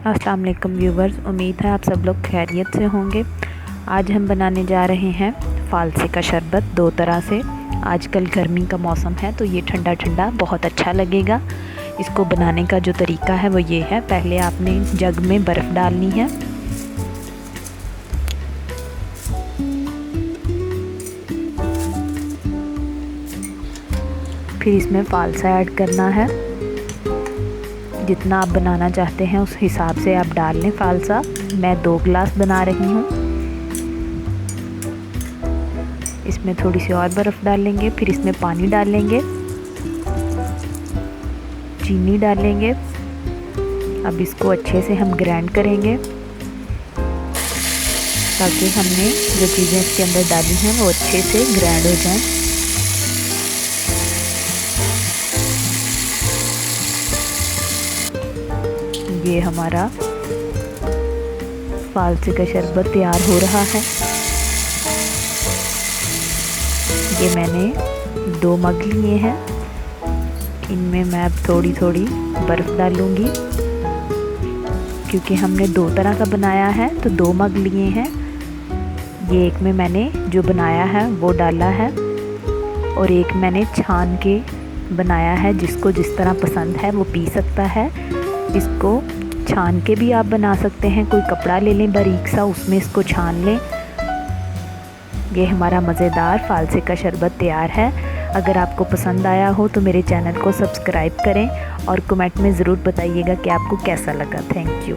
अस्सलाम वालेकुम व्यूवर्स, उम्मीद है आप सब लोग खैरियत से होंगे। आज हम बनाने जा रहे हैं फ़ालसे का शरबत दो तरह से। आजकल गर्मी का मौसम है तो ये ठंडा ठंडा बहुत अच्छा लगेगा। इसको बनाने का जो तरीका है वो ये है, पहले आपने जग में बर्फ़ डालनी है। फिर इसमें फ़ालसा ऐड करना है। जितना आप बनाना चाहते हैं उस हिसाब से आप डाल लें फ़ालसा। मैं 2 गिलास बना रही हूँ। इसमें थोड़ी सी और बर्फ़ डालेंगे, फिर इसमें पानी डालेंगे, चीनी डालेंगे। अब इसको अच्छे से हम ग्राइंड करेंगे ताकि हमने जो चीज़ें इसके अंदर डाली हैं वो अच्छे से ग्राइंड हो जाएं। ये हमारा फ़ालसे का शरबत तैयार हो रहा है। ये मैंने 2 मग लिए हैं। इनमें मैं अब थोड़ी थोड़ी बर्फ़ डालूँगी क्योंकि हमने 2 तरह का बनाया है तो 2 मग लिए हैं। ये एक में मैंने जो बनाया है वो डाला है और एक मैंने छान के बनाया है। जिसको जिस तरह पसंद है वो पी सकता है। इसको छान के भी आप बना सकते हैं। कोई कपड़ा ले लें बारीक सा, उसमें इसको छान लें। ये हमारा मज़ेदार फ़ालसे का शरबत तैयार है। अगर आपको पसंद आया हो तो मेरे चैनल को सब्सक्राइब करें और कमेंट में ज़रूर बताइएगा कि आपको कैसा लगा। Thank you.